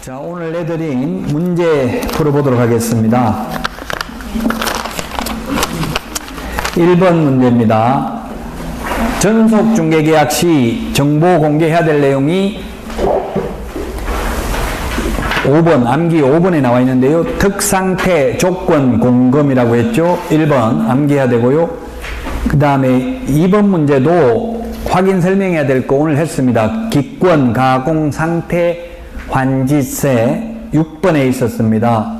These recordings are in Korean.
자, 오늘 내드린 문제 풀어보도록 하겠습니다. 1번 문제입니다. 전속중개계약 시 정보 공개해야 될 내용이 5번, 암기 5번에 나와 있는데요. 특상태 조건 공검이라고 했죠. 1번 암기해야 되고요. 그 다음에 2번 문제도 확인 설명해야 될 거 오늘 했습니다. 기권, 가공, 상태, 환지세 6번에 있었습니다.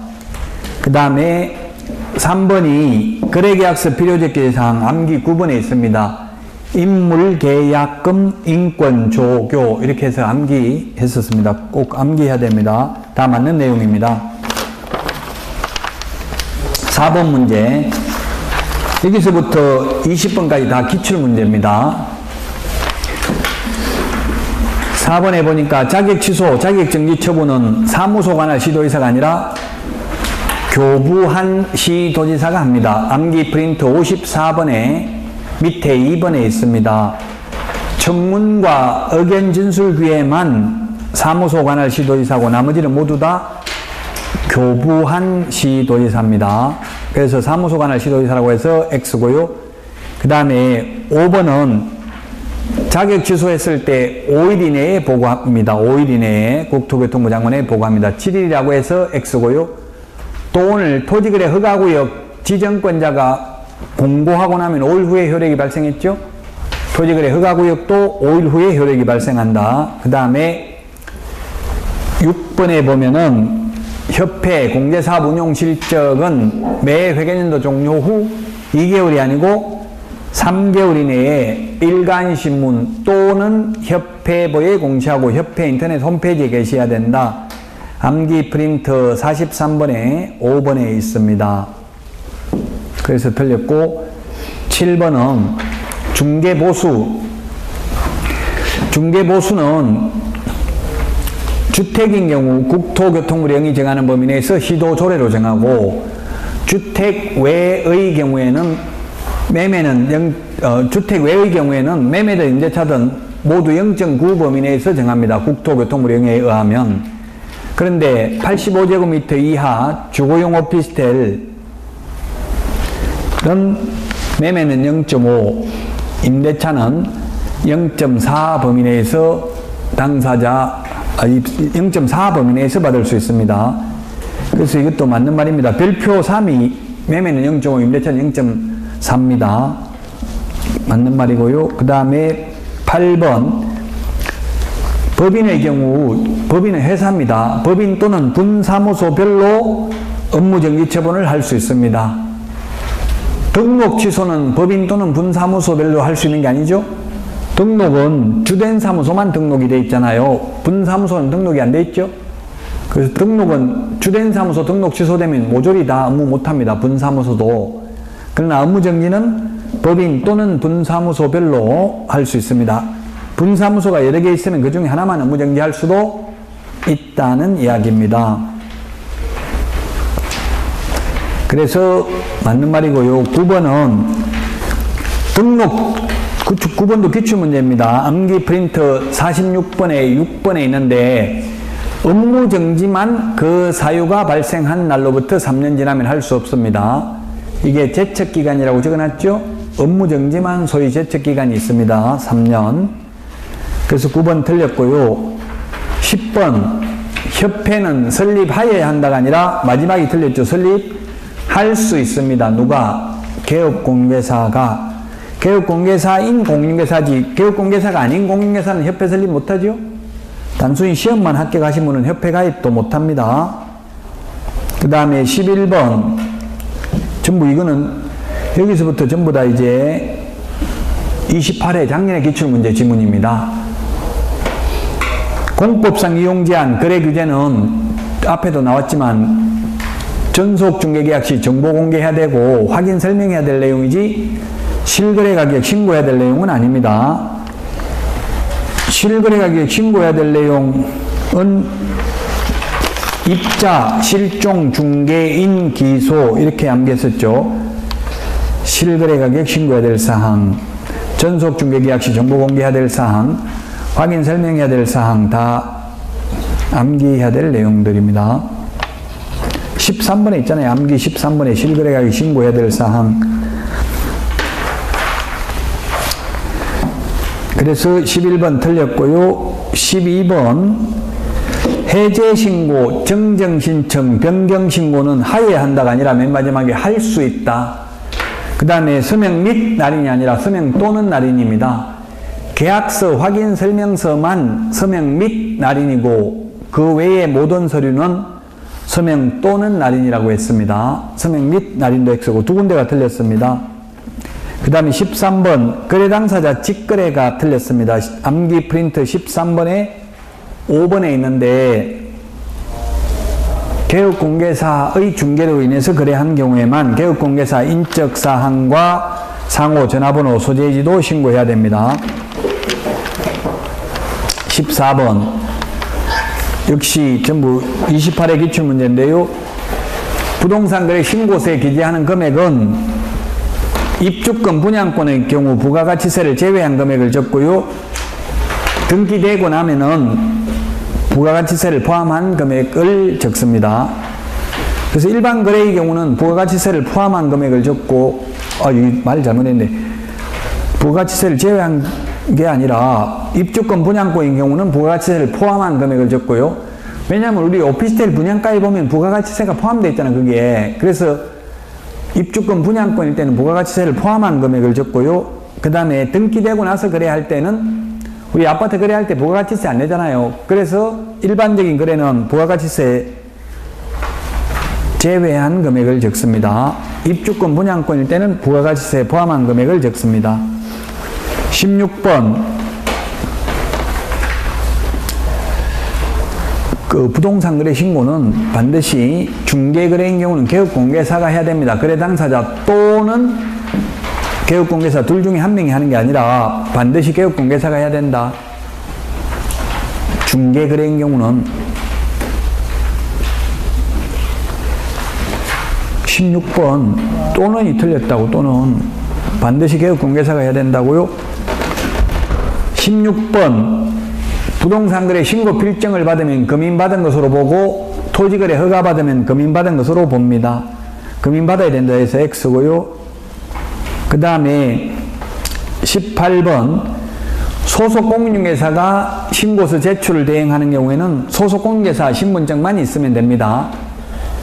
그 다음에 3번이 거래계약서 필요적기사항 암기 9번에 있습니다. 인물계약금, 인권조교 이렇게 해서 암기했었습니다. 꼭 암기해야 됩니다. 다 맞는 내용입니다. 4번 문제, 여기서부터 20번까지 다 기출문제입니다. 4번에 보니까 자격취소, 자격정지 처분은 사무소 관할 시도지사가 아니라 교부한 시도지사가 합니다. 암기 프린트 54번에 밑에 2번에 있습니다. 청문과 의견 진술 기회만 사무소 관할 시도지사고 나머지는 모두 다 교부한 시도지사입니다. 그래서 사무소 관할 시도지사라고 해서 X고요. 그 다음에 5번은 자격 취소했을 때 5일 이내에 보고합니다. 5일 이내에 국토교통부 장관에 보고합니다. 7일이라고 해서 X고요. 또 오늘 토지거래 허가구역 지정권자가 공고하고 나면 5일 후에 효력이 발생했죠. 토지거래 허가구역도 5일 후에 효력이 발생한다. 그 다음에 6번에 보면은 협회 공제사업 운용 실적은 매 회계연도 종료 후 2개월이 아니고 3개월 이내에 일간신문 또는 협회부에 공시하고 협회 인터넷 홈페이지에 게시해야 된다. 암기 프린트 43번에 5번에 있습니다. 그래서 틀렸고 7번은 중개보수. 중개보수는 주택인 경우 국토교통부 령이 정하는 범위 내에서 시도조례로 정하고 주택 외의 경우에는 주택 외의 경우에는 매매든 임대차든 모두 0.9 범위 내에서 정합니다. 국토교통부령에 의하면. 그런데 85제곱미터 이하 주거용 오피스텔은 매매는 0.5, 임대차는 0.4 범위 내에서 당사자 0.4 범위 내에서 받을 수 있습니다. 그래서 이것도 맞는 말입니다. 별표 3이 매매는 0.5, 임대차는 0.4입니다. 맞는 말이고요. 그 다음에 8번 법인의 경우 법인은 회사입니다. 법인 또는 분사무소별로 업무정지 처분을 할 수 있습니다. 등록 취소는 법인 또는 분사무소별로 할 수 있는 게 아니죠. 등록은 주된 사무소만 등록이 돼 있잖아요. 분사무소는 등록이 안 돼 있죠. 그래서 등록은 주된 사무소 등록 취소되면 모조리 다 업무 못합니다. 분사무소도. 그러나 업무정지는 법인 또는 분사무소별로 할 수 있습니다. 분사무소가 여러 개 있으면 그 중에 하나만 업무정지할 수도 있다는 이야기입니다. 그래서 맞는 말이고요. 9번은 등록, 9번도 기출문제입니다. 암기 프린트 46번에 6번에 있는데 업무정지만 그 사유가 발생한 날로부터 3년 지나면 할 수 없습니다. 이게 제척기간이라고 적어놨죠. 업무정지만 소위 제척기간이 있습니다. 3년. 그래서 9번 틀렸고요. 10번 협회는 설립하여야 한다가 아니라 마지막이 틀렸죠. 설립할 수 있습니다. 누가? 개업공개사가. 개업공개사인 공인중개사지 개업공개사가 아닌 공인중개사는 협회 설립 못하죠. 단순히 시험만 합격하신 분은 협회 가입도 못합니다. 그 다음에 11번 전부 이거는 여기서부터 전부 다 이제 28회 작년의 기출문제 지문입니다. 공법상 이용제한 거래규제는 앞에도 나왔지만 전속중개계약 시 정보 공개해야 되고 확인 설명해야 될 내용이지 실거래가격 신고해야 될 내용은 아닙니다. 실거래가격 신고해야 될 내용은 입자, 실종, 중개인, 기소 이렇게 암기했었죠. 실거래가격 신고해야 될 사항, 전속중개계약 시 정보 공개해야 될 사항, 확인 설명해야 될 사항 다 암기해야 될 내용들입니다. 13번에 있잖아요. 암기 13번에 실거래가격 신고해야 될 사항. 그래서 11번 틀렸고요. 12번 해제신고, 정정신청, 변경신고는 하여야 한다가 아니라 맨 마지막에 할 수 있다. 그 다음에 서명 및 날인이 아니라 서명 또는 날인입니다. 계약서, 확인설명서만 서명 및 날인이고 그 외의 모든 서류는 서명 또는 날인이라고 했습니다. 서명 및 날인도 X고 두 군데가 틀렸습니다. 그 다음에 13번 거래 당사자 직거래가 틀렸습니다. 암기 프린트 13번에 5번에 있는데 개업공개사의 중개로 인해서 거래한 경우에만 개업공개사 인적사항과 상호, 전화번호, 소재지도 신고해야 됩니다. 14번 역시 전부 28회 기출문제인데요. 부동산 거래 신고서에 기재하는 금액은 입주권 분양권의 경우 부가가치세를 제외한 금액을 적고요. 등기되고 나면은 부가가치세를 포함한 금액을 적습니다. 그래서 일반 거래의 경우는 부가가치세를 포함한 금액을 적고, 이 말 잘못했네. 부가가치세를 제외한 게 아니라 입주권 분양권의 경우는 부가가치세를 포함한 금액을 적고요. 왜냐하면 우리 오피스텔 분양가에 보면 부가가치세가 포함되어 있잖아요. 그게. 그래서 입주권 분양권일 때는 부가가치세를 포함한 금액을 적고요. 그 다음에 등기되고 나서 거래할 때는 우리 아파트 거래할 때 부가가치세 안 내잖아요. 그래서 일반적인 거래는 부가가치세 제외한 금액을 적습니다. 입주권 분양권일 때는 부가가치세 포함한 금액을 적습니다. 16번 그 부동산 거래 신고는 반드시 중개거래인 경우는 개업공개사가 해야 됩니다. 거래 당사자 또는 개업공개사 둘 중에 한 명이 하는 게 아니라 반드시 개업공개사가 해야 된다. 중개거래인 경우는 16번 또는이 틀렸다고. 또는 반드시 개업공개사가 해야 된다고요. 16번 부동산 거래 신고 필증을 받으면 금인받은 것으로 보고 토지거래 허가 받으면 금인받은 것으로 봅니다. 금인받아야 된다 해서 X고요. 그 다음에 18번 소속공인중개사가 신고서 제출을 대행하는 경우에는 소속공인중개사 신분증만 있으면 됩니다.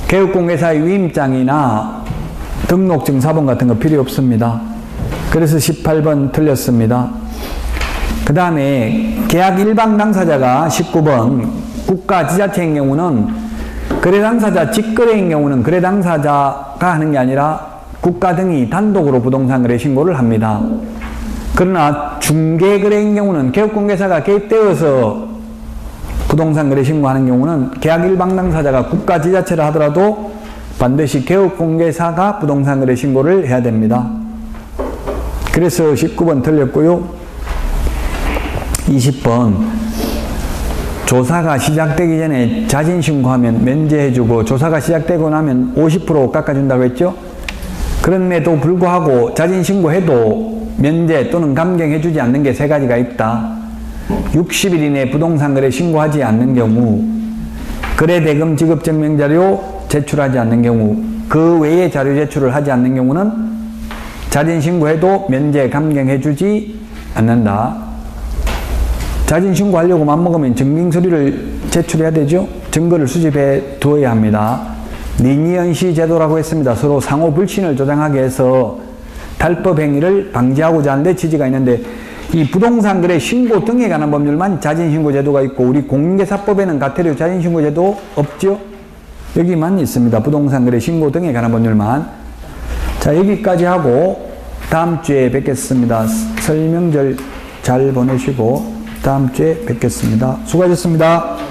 개업공개사의 위임장이나 등록증 사본 같은 거 필요 없습니다. 그래서 18번 틀렸습니다. 그 다음에 계약 일방 당사자가 19번 국가 지자체인 경우는 거래 당사자 직거래인 경우는 거래 당사자가 하는 게 아니라 국가 등이 단독으로 부동산 거래 신고를 합니다. 그러나 중개거래인 경우는 개업공개사가 개입되어서 부동산 거래 신고하는 경우는 계약 일방 당사자가 국가 지자체라 하더라도 반드시 개업공개사가 부동산 거래 신고를 해야 됩니다. 그래서 19번 틀렸고요. 20번 조사가 시작되기 전에 자진신고하면 면제해주고 조사가 시작되고 나면 50% 깎아준다고 했죠. 그럼에도 불구하고 자진신고해도 면제 또는 감경해주지 않는 게 세 가지가 있다. 60일 이내 부동산 거래 신고하지 않는 경우, 거래대금 지급 증명자료 제출하지 않는 경우, 그 외의 자료 제출을 하지 않는 경우는 자진신고해도 면제 감경해주지 않는다. 자진신고하려고 맘먹으면 증빙서류를 제출해야 되죠. 증거를 수집해 두어야 합니다. 리니언시 제도라고 했습니다. 서로 상호 불신을 조장하게 해서 탈법 행위를 방지하고자 하는데 취지가 있는데, 이 부동산 거래 신고 등에 관한 법률만 자진신고 제도가 있고 우리 공인중개사법에는 가태료 자진신고 제도 없죠. 여기만 있습니다. 부동산 거래 신고 등에 관한 법률만. 자, 여기까지 하고 다음 주에 뵙겠습니다. 설명절 잘 보내시고 다음 주에 뵙겠습니다. 수고하셨습니다.